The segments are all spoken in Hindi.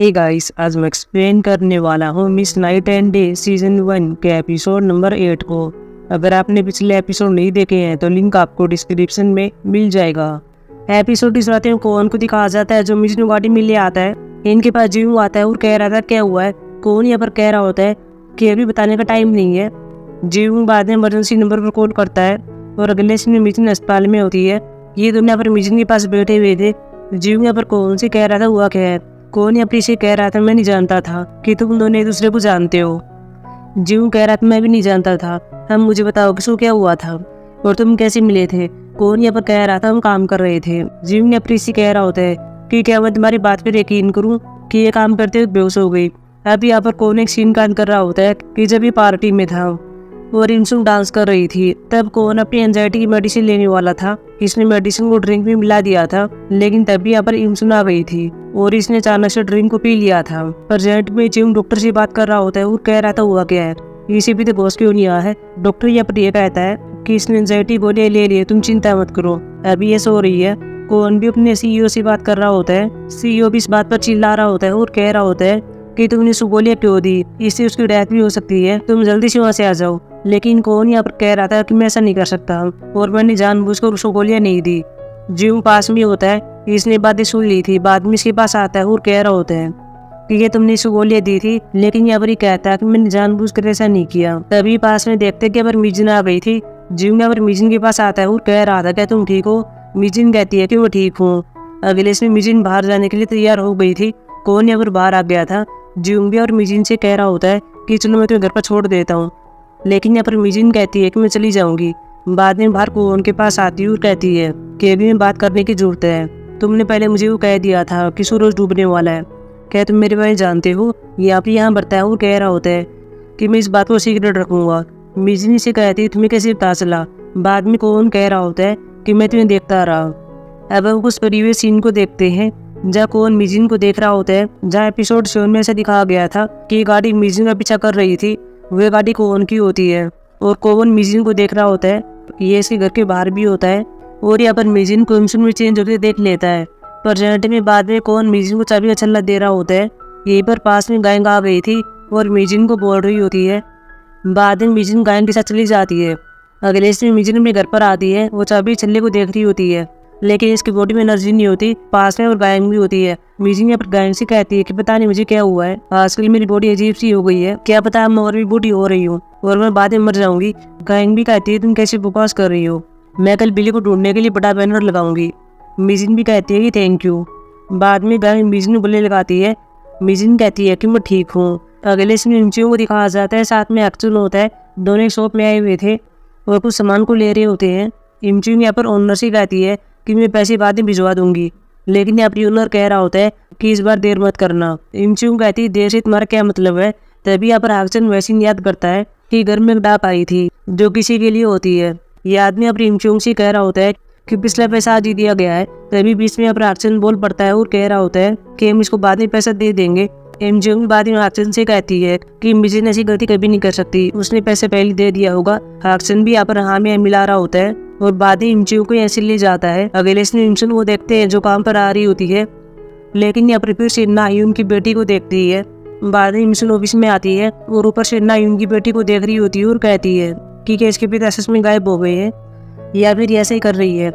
हे गाइस, आज मैं एक्सप्लेन करने वाला हूँ miss night and day season 1 के एपिसोड नंबर 8 को। अगर आपने पिछले एपिसोड नहीं देखे हैं तो लिंक आपको डिस्क्रिप्शन में मिल जाएगा। एपिसोड की शुरुआत में कौन को दिखाया जाता है जो मिजनू गाड़ी में ले आता है। इनके पास जीव आता है और कह रहा था क्या हुआ है। कौन यहाँ पर कह रहा होता है कि अभी बताने का टाइम नहीं है। जीव बाद में इमरजेंसी नंबर पर कॉल करता है और अगले सीन में मिजन अस्पताल में होती है। ये दोनों यहाँ पर मिजन के पास बैठे हुए थे। जीव यहाँ पर कौन से कह रहा था हुआ क्या है। कौन अपनी से कह रहा था मैं नहीं जानता था कि तुम दोनों एक दूसरे को जानते हो। जीव कह रहा था मैं भी नहीं जानता था। हम मुझे बताओ किसको क्या हुआ था और तुम कैसे मिले थे। कौन यहाँ पर कह रहा था हम काम कर रहे थे। जीव ने अपनी से कह रहा होता है कि क्या मैं तुम्हारी बात पर यकीन करूँ कि ये काम करते हुए बेहोश हो गई। अब यहाँ पर कौन एक सीन कांड कर रहा होता है कि जब ये पार्टी में था और इंसुम डांस कर रही थी तब कौन अपनी एंजाइटी की मेडिसिन लेने वाला था। इसने मेडिसिन को ड्रिंक में मिला दिया था लेकिन तभी यहाँ पर इंसुम आ गई थी और इसने अचानक से ड्रिंक को पी लिया था। प्रेजेंट में जिम डॉक्टर से बात कर रहा होता है और कह रहा था हुआ क्या है, इसे भी तो होश क्यों नहीं आया है। डॉक्टर यहाँ पर यह कहता है कि इसने एंजाइटी गोली ले लिए, तुम चिंता मत करो, अभी ये सो रही है। कौन भी अपने सीईओ से बात कर रहा होता है। सीईओ भी इस बात पर चिल्ला रहा होता है और कह रहा होता है कि तुमने उसको गोलियां क्यों दी, इससे उसकी डेथ भी हो सकती है, तुम जल्दी से वहाँ से आ जाओ। लेकिन कौन यहाँ पर कह रहा था कि मैं ऐसा नहीं कर सकता और मैंने जानबूझकर उसको गोलियां नहीं दी। जिम पास में होता है, इसने बातें सुन ली थी। बाद में इसके पास आता है और कह रहा होता है कि ये तुमने इसको गोलियां दी थी, लेकिन यहाँ पर ही कहता है कि मैंने जानबूझकर ऐसा नहीं किया। तभी पास में देखते कि यहाँ पर मिजन आ गई थी। जिम यहाँ पर मिजन के पास आता है और कह रहा था क्या तुम ठीक हो। मिजन कहती है कि वो ठीक हूँ। अगले इसमें मिजन बाहर जाने के लिए तैयार हो गई थी। कौन यहाँ पर बाहर आ गया था। जिम भी और मिजन से कह रहा होता है कि चलो मैं तुम्हें घर पर छोड़ देता हूँ, लेकिन यहाँ पर मिजन कहती है कि मैं चली जाऊंगी। बाद में बाहर को उनके पास आती है और कहती है कि अभी में बात करने की जरूरत है। तुमने पहले मुझे वो कह दिया था कि सूरज डूबने वाला है, क्या तुम मेरे बारे में जानते हो। ये आप यहाँ बढ़ता है और कह रहा होता है कि मैं इस बात को सीक्रेट रखूंगा। मिजन से कहती है तुम्हें कैसे पता चला। बाद में कौन कह रहा होता है कि मैं तुम्हें देखता रहा। अब हम उस प्रीवियस सीन को देखते हैं जहाँ कौन मिजन को देख रहा होता है, जहाँ एपिसोड 7 में ऐसा दिखाया गया था कि गाड़ी मिजन का पीछा कर रही थी, वह गाड़ी कौन की होती है और कौन मिजन को देख रहा होता है। ये इसके घर के बाहर भी होता है और यहाँ पर मिजन को इंसुन में चेंज होकर देख लेता है। प्रेजेंट में बाद में कौन मिजन को चाबी का छल्ला दे रहा होता है। यहीं पर पास में गाय आ गई थी और मिजन को बोल रही होती है। बाद में मिजन गाय के साथ चली जाती है। अगले इसमें मिजन अपने घर पर आती है, वो चाबी छल्ले को देख रही होती है, लेकिन इसकी बॉडी में एनर्जी नहीं होती। पास में और गायन भी होती है। मिजन यहाँ पर गायन से कहती है कि पता नहीं मुझे क्या हुआ है, आजकल मेरी बॉडी अजीब सी हो गई है, क्या पता मैं और भी बूढ़ी हो रही हूँ और मैं बाद में मर जाऊंगी। गायन भी कहती है तुम कैसे बकवास कर रही हो, मैं कल बिल्ली को ढूंढने के लिए बड़ा बैनर लगाऊंगी। मिजन भी कहती है कि थैंक यू। बाद में गायन मिजन को गले लगाती है। मिजन कहती है कि मैं ठीक हूँ। अगले इसमें इंचियों को दिखाया जाता है, साथ में एक्चुअल होता है। दोनों एक शॉप में आए हुए थे और कुछ सामान को ले रहे होते हैं। इंचियों यहाँ पर ओनर से कहती है कि मैं पैसे बाद में भिजवा दूंगी, लेकिन यहाँ पर ओनर कह रहा होता है कि इस बार देर मत करना। इंचियों कहती है देर से तुम्हारा क्या मतलब है। तभी यहाँ पर हाक्सन वैसे याद करता है कि घर में एक डाक आई थी जो किसी के लिए होती है। ये आदमी अपनी इंचियों से कह रहा होता है कि पिछला पैसा आज ही दिया गया है। तभी बीच में यहाँ पर हाक्सन बोल पड़ता है और कह रहा होता है कि हम इसको बाद में पैसा दे देंगे। एमजिंग बाद में हाक्सन से कहती है कि मिजन ऐसी गलती कभी नहीं कर सकती, उसने पैसे पहले दे दिया होगा। हाक्सन भी यहाँ पर हाँ में मिला रहा होता है और बाद में इमचियों को ऐसे ले जाता है। अगले इसमें इमचन को देखते हैं जो काम पर आ रही होती है, लेकिन यहाँ पर फिर से नायुन की बेटी को देखती है। बाद में इमचन ऑफिस में आती है और ऊपर से नायुन की बेटी को देख रही होती है और कहती है कि क्या इसके पिता सच में गायब हो गए हैं या फिर ऐसे ही कर रही है।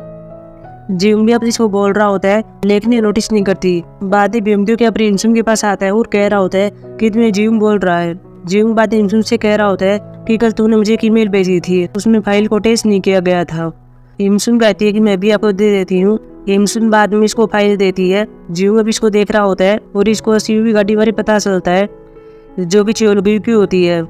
जिम भी अपनी इसको बोल रहा होता है लेकिन ये नोटिस नहीं करती। बाद में बिमदियो के अपने इंसुन के पास आता है और कह रहा होता है कि तुम्हें जिम बोल रहा है। जिम बाद में इंसुन से कह रहा होता है कि कल तूने मुझे एक ईमेल भेजी थी, उसमें फाइल को टेस्ट नहीं किया गया था। इमसुन कहती है कि मैं भी आपको दे देती हूँ। इमसुन बाद में इसको फाइल देती है। जिम अब इसको देख रहा होता है और इसको सीवी गाड़ी बारे पता चलता है जो कि चियोलगयू की होती है।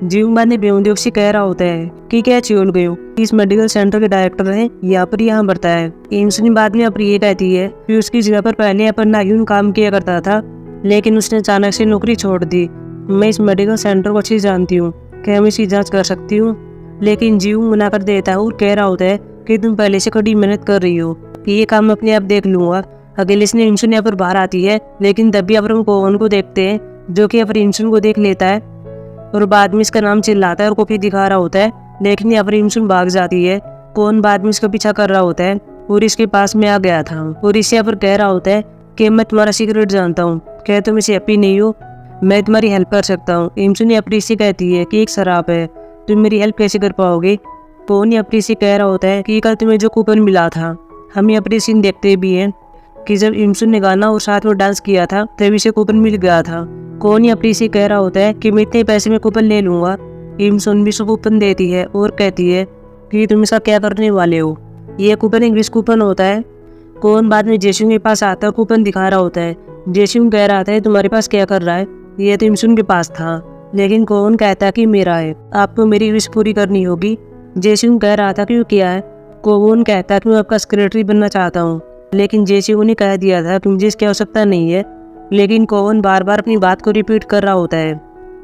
जिम बाद में बेमदियो से कह रहा होता है कि क्या चियोलगयू इस मेडिकल सेंटर के डायरेक्टर हैं, यहाँ पर यहाँ बढ़ता है। इमसुन बाद में अपनी ये कहती है कि उसकी जगह पर पहले यहाँ पर नायुन काम किया करता था, लेकिन उसने अचानक से नौकरी छोड़ दी। मैं इस मेडिकल सेंटर को अच्छी जानती हूँ, क्या मैं इसकी जांच कर सकती हूँ। लेकिन जीव मना कर देता है और कह रहा होता है कि तुम पहले से कड़ी मेहनत कर रही हो, ये काम मैं अपने आप देख लूंगा। अगले इसने इंसुन यहाँ पर बाहर आती है, लेकिन तभी अब हम कोवन को देखते हैं जो कि यहाँ पर इंसुन को देख लेता है और बाद में इसका नाम चिल्लाता है और कॉपी दिखा रहा होता है, लेकिन यहाँ पर इंसुन भाग जाती है। कौन बाद में इसका पीछा कर रहा होता है और इसके पास में आ गया था और इससे यहाँ पर कह रहा होता है कि मैं तुम्हारा सीक्रेट जानता हूँ, क्या तुम इसे हैप्पी नहीं हो? मैं तुम्हारी हेल्प कर सकता हूँ। इमसुनी अपनी से कहती है कि एक शराब है, तुम मेरी हेल्प कैसे कर पाओगे? कोनी अपनी से कह रहा होता है कि कल तुम्हें जो कूपन मिला था, हम ये अपनी सीन देखते भी हैं कि जब इमसुन ने गाना और साथ में डांस किया था तभी से कूपन मिल गया था। कोनी अपनी से कह रहा होता है कि मैं इतने पैसे में कूपन ले लूँगा। इमसुन भी उसको कूपन देती है और कहती है कि तुम इसका क्या करने वाले हो? ये कूपन इंग्लिश कूपन होता है। कौन बाद में जेसिंग के पास आता है, कूपन दिखा रहा होता है। जेसिंग कह रहा था तुम्हारे पास क्या कर रहा है? ये तो इमसुन के पास था, लेकिन कौन कहता है कि मेरा है, आपको मेरी विश पूरी करनी होगी। जेसिंग कह रहा था कि क्या है? कौन कहता है कि मैं आपका सेक्रेटरी बनना चाहता हूँ, लेकिन जेसिंग ने कह दिया था कि मुझे इसकी आवश्यकता नहीं है। लेकिन कौन बार बार अपनी बात को रिपीट कर रहा होता है।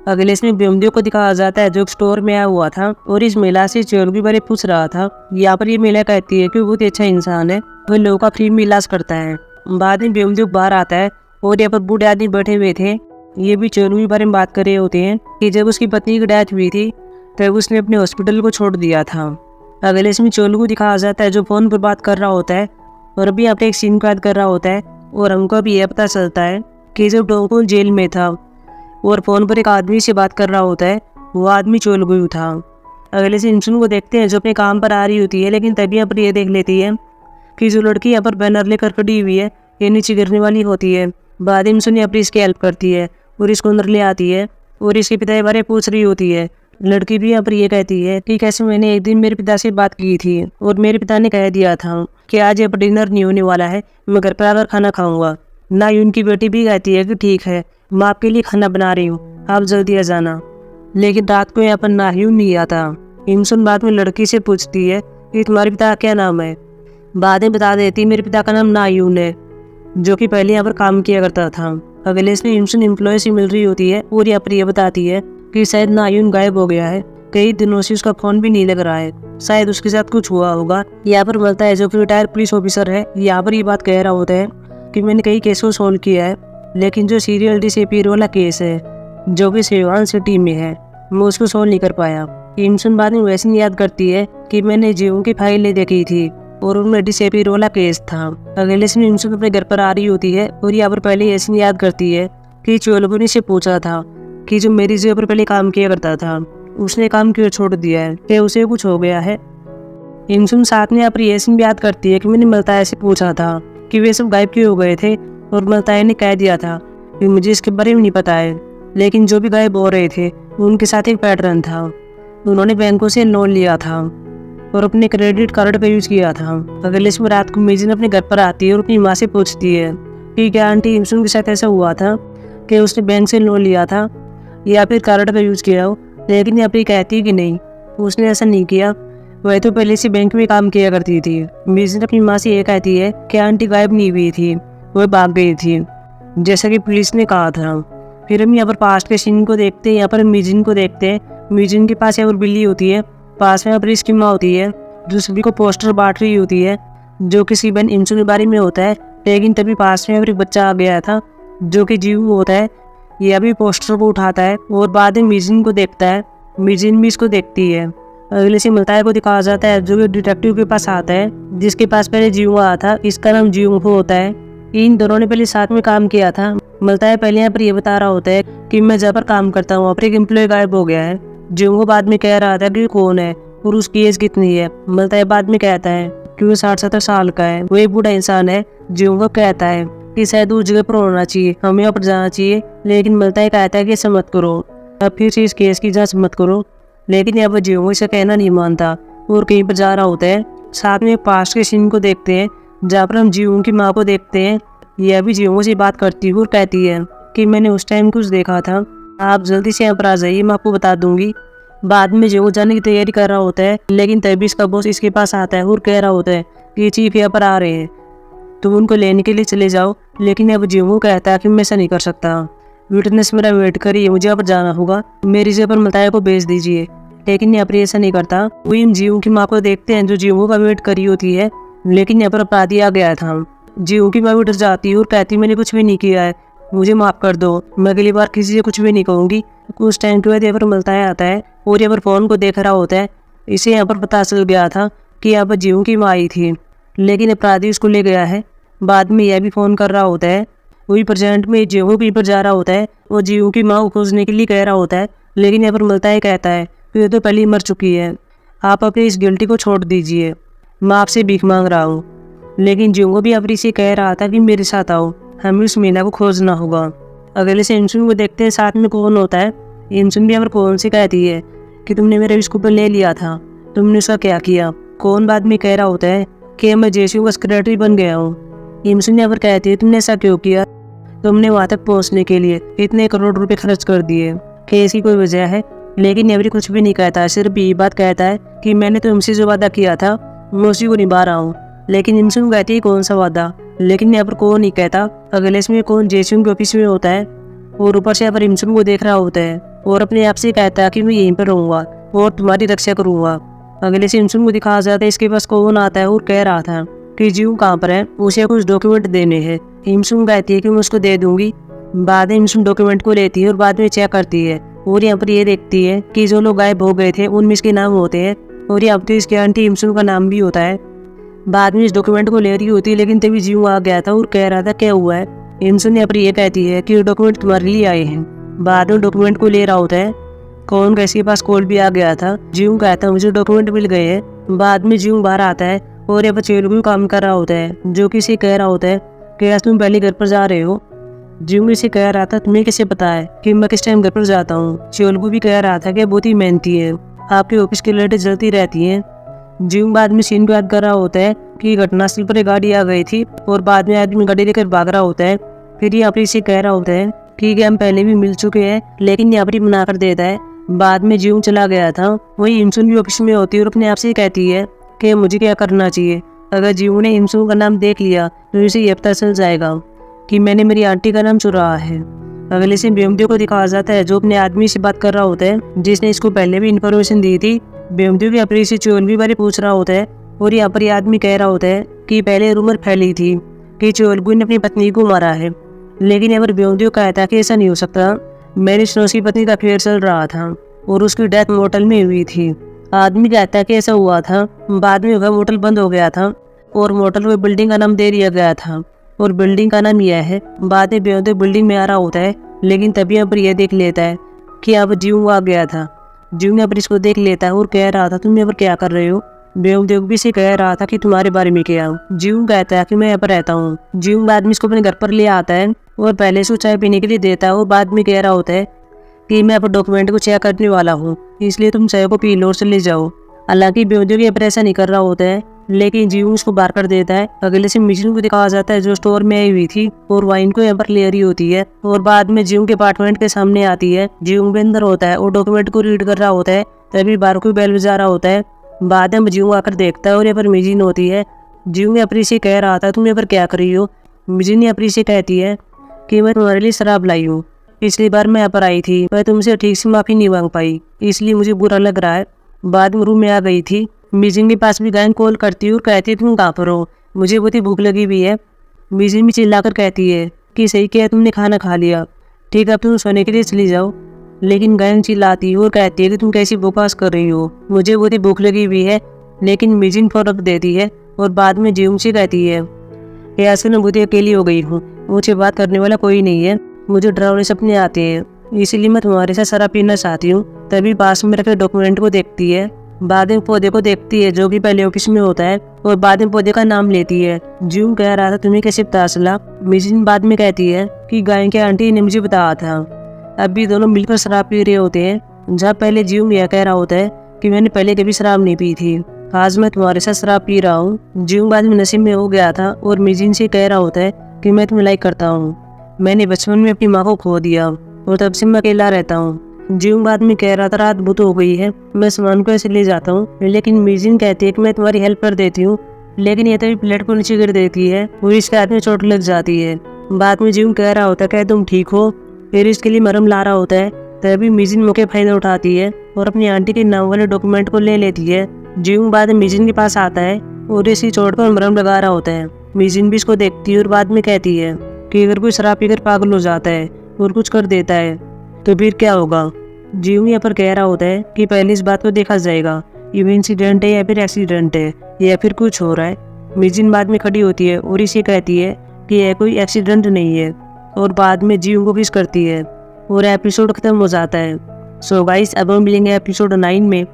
अगले इसमें ब्योमदेव को दिखाया जाता है जो एक स्टोर में आया हुआ था और इस महिला से ज्वेलरी बारे पूछ रहा था। यहाँ पर ये महिला कहती है कि वो बहुत अच्छा इंसान है, वह लोगों का फ्री में इलाज करता है। बाद में ब्योमदेव बाहर आता है और यहाँ पर बूढ़े आदमी बैठे हुए थे। ये भी ज्वेलरी बारे में बात कर रहे होते हैं कि जब उसकी पत्नी की डेथ हुई थी तब उसने अपने हॉस्पिटल को छोड़ दिया था। अगले इसमें चोलू को दिखाया जाता है जो फोन पर बात कर रहा होता है और अभी यहाँ पे एक सीन याद कर रहा होता है और हमको अभी यह पता चलता है कि जब डोंगकुल जेल में था और फ़ोन पर एक आदमी से बात कर रहा होता है, वो आदमी चोलगुयू था। अगले से इमसुन को देखते हैं जो अपने काम पर आ रही होती है, लेकिन तभी यहाँ पर ये देख लेती है कि जो लड़की यहाँ पर बैनर लेकर खड़ी हुई है ये नीचे गिरने वाली होती है। बाद में इमसुन यहाँ पर इसकी हेल्प करती है और इसको अंदर ले आती है और इसके पिता के बारे में पूछ रही होती है। लड़की भी यहाँ पर ये कहती है कि कैसे मैंने एक दिन मेरे पिता से बात की थी और मेरे पिता ने कह दिया था कि आज यहाँ पर डिनर नहीं होने वाला है, मैं घर पर आकर खाना खाऊंगा। नायून की बेटी भी कहती है कि ठीक है, मैं आपके लिए खाना बना रही हूँ, आप जल्दी आ जाना। लेकिन रात को यहाँ पर नायून नहीं आता। इमसुन बाद में लड़की से पूछती है कि तुम्हारे पिता का क्या नाम है? बाद में बता देती मेरे पिता का नाम नायून है, जो कि पहले यहाँ पर काम किया करता था। अगले इसमें इमसुन एम्प्लॉय से मिल रही होती है और यहाँ पर यह बताती है कि शायद नायून गायब हो गया है, कई दिनों से उसका फोन भी नहीं लग रहा है, शायद उसके साथ कुछ हुआ होगा। यहाँ पर मिलता है जो कि रिटायर पुलिस ऑफिसर है, यहाँ पर ये बात कह रहा होता है कि मैंने कई केस को सॉल्व किया है, लेकिन जो सीरियल डिसअपीयर वाला केस है जो कि सेवान सिटी में है, मैं उसको सॉल्व नहीं कर पाया। इमसुन बाद में वैसे याद करती है कि मैंने जीओ की फाइलें देखी थी और उनमें डिसअपीयर वाला केस था। अगले दिन इमसुन अपने घर पर आ रही होती है और यहाँ पर पहले ऐसे याद करती है कि चोलगुनी से पूछा था कि जो मेरी जगह पर पहले काम किया करता था उसने काम क्यों छोड़ दिया है, क्या उसे कुछ हो गया है। इमसुन साथ में यहाँ पर ऐसे भी याद करती है कि मैंने मलताया से पूछा था कि वे सब गायब क्यों हो गए थे और मलताया ने कह दिया था कि मुझे इसके बारे में नहीं पता है, लेकिन जो भी गायब हो रहे थे उनके साथ एक पैटर्न था। उन्होंने बैंकों से लोन लिया था और अपने क्रेडिट कार्ड का यूज किया था। अगले इसमें रात को मिजिन अपने घर पर आती है और अपनी माँ से पूछती है कि क्या आंटी इमसुन के साथ ऐसा हुआ था कि उसने बैंक से लोन लिया था या फिर कार्ड का यूज किया हो। लेकिन यहाँ पर कहती है कि नहीं, उसने ऐसा नहीं किया, वह तो पहले से बैंक में काम किया करती थी। मिजिन अपनी माँ से ये कहती है कि आंटी गायब नहीं हुई थी, वह भाग गई थी जैसा कि पुलिस ने कहा था। फिर हम यहाँ पर पास्ट के सीन को देखते हैं। यहाँ पर मिजिन को देखते हैं। मिजिन के पास यहाँ पर बिल्ली होती है, पास में यहाँ पर इसकी माँ होती है जो सभी को पोस्टर बांट रही होती है जो कि सीबन इमसुन के बारे में होता है। लेकिन तभी पास में यहाँ पर एक बच्चा आ गया था जो कि जीव होता है, यह अभी पोस्टर को उठाता है और बाद में मिजिन को देखता है। मिजिन भी इसको देखती है। अगले से मलताया को दिखाया जाता है जो कि डिटेक्टिव के पास आता है जिसके पास पहले जीव आया था, इसका नाम जीव होता है। इन दोनों ने पहले साथ में काम किया था। मलताया पहले यहाँ पर ये बता रहा होता है कि मैं जहाँ पर काम करता हूँ और एक एम्प्लॉय गायब हो गया है। जीव बाद में कह रहा था कि कौन है और उसकी एज कितनी है। मलताया बाद में कहता है कि वो 60-70 साल का है, वो एक बूढ़ा इंसान है। जीव कहता है कि शायद उस जगह पर होना चाहिए, हमें यहाँ पर जाना चाहिए। लेकिन मलताया कहता है कि ऐसा मत करो, अब फिर से इस केस की जांच मत करो। लेकिन यहाँ पर जीव इसे कहना नहीं मानता और कहीं पर जा रहा होता है। साथ में पास्ट के सीन को देखते हैं जहाँ पर हम जीव की माँ को देखते हैं। यह भी जीवों से बात करती है और कहती है कि मैंने उस टाइम कुछ देखा था, आप जल्दी से यहाँ पर आ जाइए, मैं आपको बता दूंगी। बाद में जीव जाने की तैयारी कर रहा होता है, लेकिन तभी इसका बॉस इसके पास आता है और कह रहा होता है कि चीफ यहाँ पर आ रहे हैं, तुम उनको लेने के लिए चले जाओ। लेकिन अब जीव कहता है कि मैं ऐसा नहीं कर सकता, विटनेस मेरा वेट करिए, मुझे यहाँ पर जाना होगा, मेरी जगह पर मलताया को भेज दीजिए। लेकिन यहाँ पर ऐसा नहीं करता। वो इन जीवों की माँ को देखते हैं जो जीवों का वेट करी होती है। लेकिन यहाँ पर अपराधी आ गया था। जीव की माँ भी डर जाती है और कहती मैंने कुछ भी नहीं किया है, मुझे माफ़ कर दो, मैं अगली बार किसी से कुछ भी नहीं कहूँगी। कुछ टाइम के बाद यहाँ पर मलताया आता है और यहाँ पर फ़ोन को देख रहा होता है। इसे यहाँ पर पता चल गया था कि यहाँ पर जीव की माँ आई थी, लेकिन अपराधी उसको ले गया है। बाद में यह भी फ़ोन कर रहा होता है। वही प्रेजेंट में जीवू कहीं पर जा रहा होता है और जीवू की माँ को खोजने के लिए कह रहा होता है, लेकिन यहाँ पर मिलता है कहता है कि ये तो पहले ही मर चुकी है, आप अपनी इस गिल्टी को छोड़ दीजिए, मैं आपसे भीख मांग रहा हूँ। लेकिन जीवू भी अपनी से कह रहा था कि मेरे साथ आओ, हमें उस मीना को खोजना होगा। अगले से इंसुन को देखते हैं साथ में कौन होता है। इंसुन भी यहाँ पर कौन से कहती है कि तुमने मेरे विस्कूप ले लिया था, तुमने उसका क्या किया। कौन बाद में कह रहा होता है कि मैं जेसीयू का सेक्रेटरी बन गया हूँ। इंसुन यहाँ पर कहती है तुमने ऐसा क्यों किया, तुमने वहाँ तक पहुँचने के लिए इतने करोड़ रुपए खर्च कर दिए, कि ऐसी कोई वजह है। लेकिन एवरी कुछ भी नहीं कहता, सिर्फ ये बात कहता है कि मैंने तुमसे जो वादा किया था मैं उसी को निभा रहा हूँ। लेकिन इंसुन कहती है कौन सा वादा, लेकिन यहाँ पर कौन नहीं कहता। अगले में कौन जेसीयू के ऑफिस में होता है और ऊपर से यहाँ पर इंसुन को देख रहा होता है और अपने आप से कहता है कि मैं यहीं पर रहूँगा और तुम्हारी रक्षा करूँगा। अगले से इंसुन को दिखाया जाता है इसके पास कौन आता है और कह रहा था कि जीव कहाँ पर है, उसे कुछ डॉक्यूमेंट देने हैं। इंसुन कहती है कि मैं उसको दे दूंगी। बाद में इंसुन डॉक्यूमेंट को लेती है और बाद में चेक करती है और यहाँ पर ये देखती है कि जो लोग गायब हो गए थे उनमें इसके नाम होते हैं और यहाँ पर इसके आंटी इंसुन का नाम भी होता है। बाद में इस डॉक्यूमेंट को ले रही होती है, लेकिन तभी जीव आ गया था और कह रहा था क्या हुआ है। इंसुन यहाँ पर ये कहती है कि डॉक्यूमेंट तुम्हारे लिए आए हैं। बाद में डॉक्यूमेंट को ले रहा होता है, कौन कैसे पास कॉल भी आ गया था। जीव कहता है मुझे डॉक्यूमेंट मिल गए हैं। बाद में जीव बाहर आता है और यहाँ पर चेलगू काम कर रहा होता है, जो कि इसे कह रहा होता है कि आज तुम पहले घर पर जा रहे हो। जीव इसे कह रहा था तुम्हें कैसे पता है कि मैं किस टाइम घर पर जाता हूँ। चेलगू भी कह रहा था कि बहुत ही मेहनती है, आपके ऑफिस की लाइटें जलती रहती हैं। जीव बाद में सीन को याद कर रहा होता है कि घटनास्थल पर एक गाड़ी आ गई थी और बाद में आदमी गाड़ी लेकर भाग रहा होता है। फिर यहाँ पर इसे कह रहा होता है कि हम पहले भी मिल चुके हैं, लेकिन यहाँ पर ही मना कर देता है। बाद में जीव चला गया था। वही इंसुन भी ऑफिस में होती है और अपने आप से कहती है कि मुझे क्या करना चाहिए। अगर जीव ने इंसुन का नाम देख लिया तो इसे ये पता चल जाएगा कि मैंने मेरी आंटी का नाम चुराया है। अगले से बेमदेव को दिखाया जाता है जो अपने आदमी से बात कर रहा होता है, जिसने इसको पहले भी इन्फॉर्मेशन दी थी। बेमदेव भी अपनी से चोलवी बारे पूछ रहा होता है और यहाँ पर आदमी कह रहा होता है कि पहले रूमर फैली थी कि चोलगू ने अपनी पत्नी को मारा है, लेकिन यहाँ पर बेमदेव कहता है कि ऐसा नहीं हो सकता, मेरी स्नोस की पत्नी का अफेयर चल रहा था और उसकी डेथ मोटल में हुई थी। आदमी कहता है कि ऐसा हुआ था, बाद में वह मोटल बंद हो गया था और मोटल को बिल्डिंग का नाम दे दिया गया था और बिल्डिंग का नाम यह है। बाद में बेमदेव बिल्डिंग में आ रहा होता है, लेकिन तभी यहाँ पर यह देख लेता है कि यहाँ पर जीव आ गया था। जीव यहाँ पर इसको देख लेता है और कह रहा था तुम यहाँ पर क्या कर रहे हो। बेमदेव भी से कह रहा था कि तुम्हारे बारे में क्या। जीव कहता है कि मैं यहाँ पर रहता हूँ। जीव बाद में इसको अपने घर पर ले आता है और पहले से चाय पीने के लिए देता है और बाद में कह रहा होता है कि मैं अपने डॉक्यूमेंट को चेक करने वाला हूँ, इसलिए तुम चाय को पी लो और चले जाओ। हालांकि बेमदेव यहाँ पर ऐसा नहीं कर रहा होता है, लेकिन जीव उसको बाहर कर देता है। अगले से मिशन को दिखाया जाता है जो स्टोर में आई हुई थी और वाइन को यहाँ पर ले रही होती है और बाद में जीव के अपार्टमेंट के सामने आती है। जीव भी अंदर होता है और डॉक्यूमेंट को रीड कर रहा होता है, तभी बाहर को बेल बजा रहा होता है। बाद में जीव आकर देखता है और यहाँ पर मिजिन होती है। जीव ने अपनी से कह रहा था तुम यहाँ पर क्या कर रही हो। मिजिन ने अपनी से कहती है कि मैं तुम्हारे लिए शराब लाई हूँ, पिछली बार मैं यहाँ पर आई थी मैं तुमसे ठीक से माफ़ी नहीं मांग पाई, इसलिए मुझे बुरा लग रहा है। बाद में रूम में आ गई थी। मिजिन के पास भी गायन कॉल करती है और कहती है तुम कहाँ पर हो, मुझे बहुत ही भूख लगी हुई है। मिजिन भी चिल्लाकर कहती है कि सही किया तुमने खाना खा लिया, ठीक है अब तुम सोने के लिए चली जाओ। लेकिन गायन चिल्लाती है और कहती है कि तुम कैसी बकवास कर रही हो, मुझे बहुत ही भूख लगी हुई है। लेकिन मिजिन फर्क देती है और बाद में जीव से कहती है कि आजकल मैं बहुत ही अकेली हो गई हूँ, मुझे बात करने वाला कोई नहीं है, मुझे डरावने सपने आते हैं, इसलिए मैं तुम्हारे साथ शराब पीना चाहती हूँ। तभी पास में रखे डॉक्यूमेंट को देखती है। बाद में पौधे को देखती है जो कि पहले ऑफिस में होता है और बाद में पौधे का नाम लेती है। जीव कह रहा था तुम्हें कैसे पता चला। मिजिन बाद में कहती है कि गाय के आंटी ने मुझे बताया था। अब भी दोनों मिलकर शराब पी रहे होते हैं, जहाँ पहले जीव यह कह रहा होता है कि मैंने पहले कभी शराब नहीं पी थी, आज मैं तुम्हारे साथ शराब पी रहा हूँ। जीव बाद में नशे में हो गया था और मिजिन से कह रहा होता है कि मैं तुम्हें लाइक करता हूँ, मैंने बचपन में अपनी माँ को खो दिया और तब से मैं अकेला रहता हूँ। जीव बाद में कह रहा था रात बहुत हो गई है, मैं सामान को ऐसे ले जाता हूँ। लेकिन मिजिन कहती है कि मैं तुम्हारी हेल्प कर देती हूँ, लेकिन ये तभी प्लेट को नीचे गिर देती है और इसके हाथ में चोट लग जाती है। बाद में जीव कह रहा होता है क्या तुम ठीक हो, फिर इसके लिए मरहम ला रहा होता है। तभी मिजिन मौके फायदा उठाती है और अपनी आंटी के नाम वाले डॉक्यूमेंट को ले लेती है। जीव बाद में मिजिन के पास आता है और इसकी चोट पर मरहम लगा रहा होता है। मिजिन भी इसको देखती है और बाद में कहती है कि अगर कोई शराब पीकर पागल हो जाता है और कुछ कर देता है तो फिर क्या होगा। जीव यहाँ पर कह रहा होता है कि पहले इस बात को देखा जाएगा, ये इंसिडेंट है या फिर एक्सीडेंट है या फिर कुछ हो रहा है। मिजिन बाद में खड़ी होती है और इसे कहती है कि यह कोई एक्सीडेंट नहीं है, और बाद में जीव को किस करती है और एपिसोड खत्म हो जाता है। सो गाइस, अब हम मिलेंगे एपिसोड 9 में,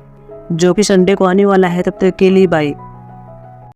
जो कि संडे को आने वाला है। तब तक के लिए बाय।